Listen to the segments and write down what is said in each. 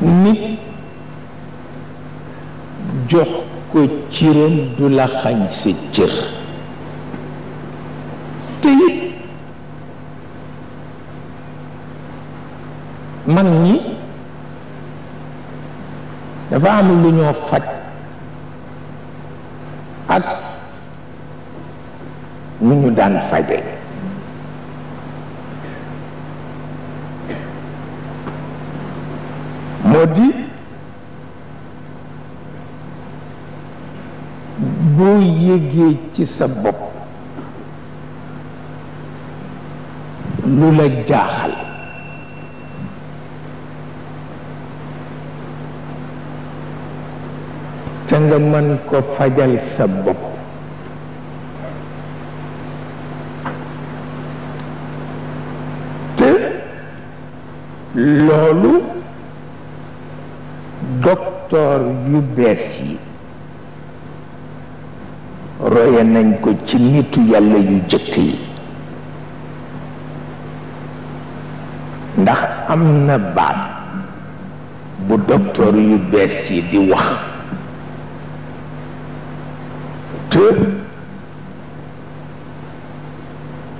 nit jox ko ciram du la xañ sa cër te it mag ñi dafa am lu ñoo faj ak nu ñu daan faje moo di boo yégee ci sa bopp lu la jaaxal te nga mën ko fajal sa bopp te loolu docteur yu bees yi roye nañ ko ci nitu yàlla yu jëkk yi ndax am na baat bu docteur yu bees yi di wax te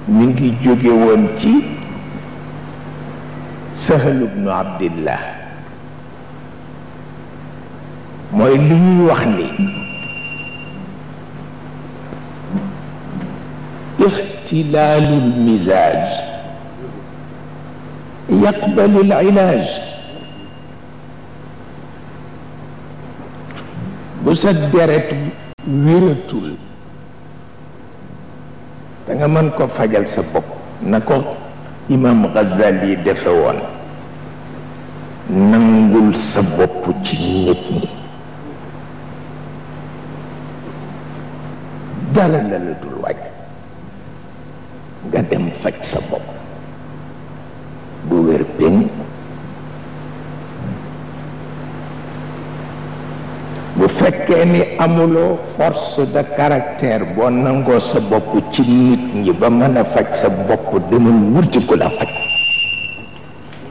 mi ngi jóge woon ci Sahal ibnu Abdillah mooy li ñuy wax ni ixtilaalul mizaaj yaqbalul ilaaj bu sa deret wératul da nga mën ko fajal sa bopp na ko imam Ghazali defe woon nangul sa bopp ci nit ñi dara la la dul wàcc nga dem faj sa bopp bu wér péng bu fekkee ni amuloo force de caractère boo nangoo sa bopp ci nit ñi ba mën a faj sa bopp demal wuti ku la faj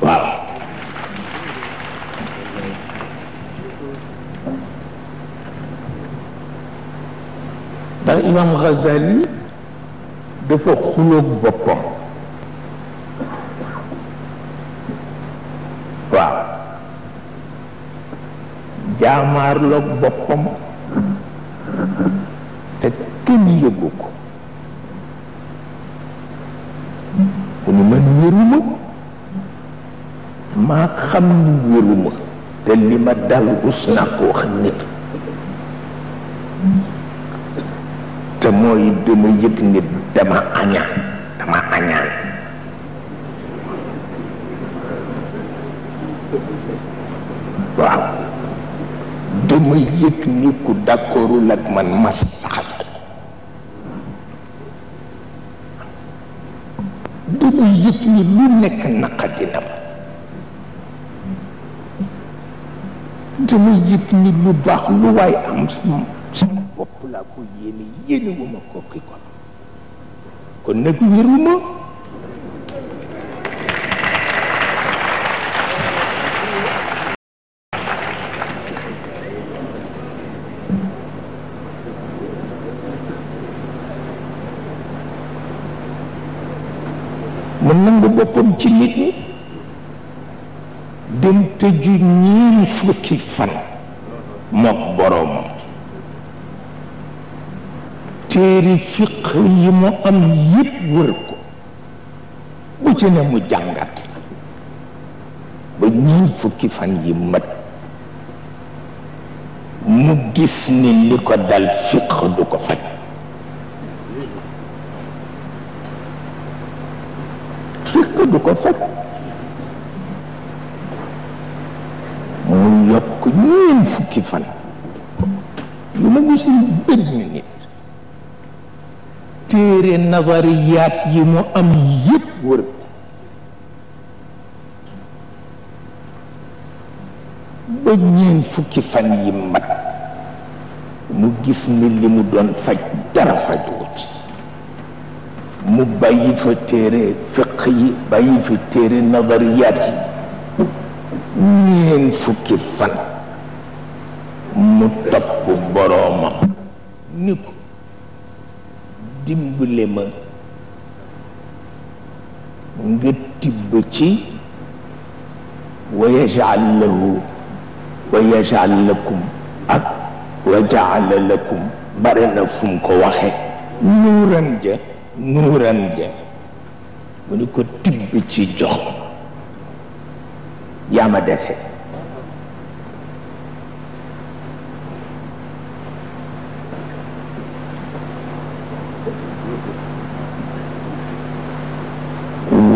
waaw ndax imam Ghazali dafa xuloog boppam waaw jaamaarloog boppam te kenn yëgu ko mu ni man wéruma maa xam ni wéruma te li ma dal rus naa ko wax nit te mooy dama yëg nit dama añaan waaw dama yëg ni ku d'accordul ak man ma saxal dama yëg ni lu nekk naqadina ma dama yëg ni lu baax lu waay am sama bopp laa ko yéenewuma ko ki kon nag wéruma mu nangu boppam ci nit ñi dem tëju ñeen fukki fan mook boroomam téere fiq yi mu am yépp wër ko bu ci ne mu jàngat ba ñeen fukki fan yi mat mu gis ni li ko dal fiq du ko faj fiq du ko faj mu yokk ñeen fukki fan yu ma gisul benn nit téere nazariyaat yi mu am yépp wër ba ñeen fukki fan yi mat mu gis ni li mu doon faj dara fajuwut mu bàyyi fa téere fiq yi bàyyi fa téere nazariyaat yi ñeen fukki fan mu topp boroomam ni ko dimbale ma nga tibb ci wa yaj'al lahu wa yaj'al lakum ak wa ja'ala lakum bare na fu mu ko waxe nuuran ja mu ni ko tibb ci jox yaa ma dese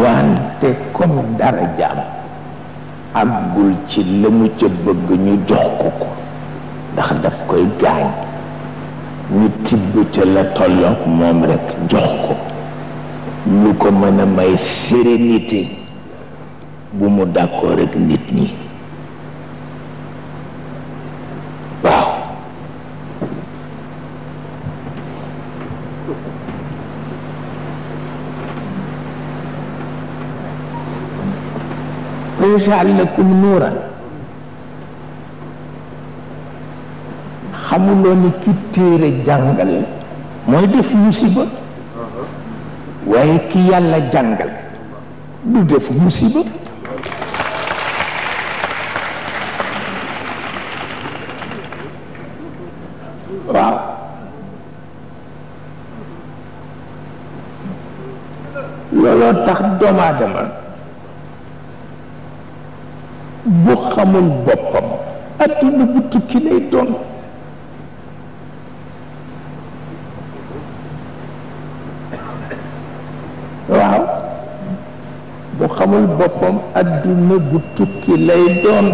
wante comme dara jaam àggul ci la mu ca bëgg ñu jox ko ndax daf koy gaañ ñu tibb ca la tolloog moom rekk jox ko lu ko mën a may sérénité bu mu d'accord ak nit ñi waaw wa yaj'al lakum nuuran xamuloo ni ki téere jàngal mooy def musiba waaye ki yàlla jàngal du def musiba waaw looloo tax doomu aadama bu xamul boppam adduna bu tukki lay doon waaw bu xamul boppam adduna bu tukki lay doon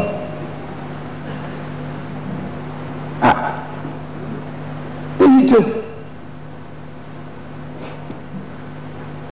te itam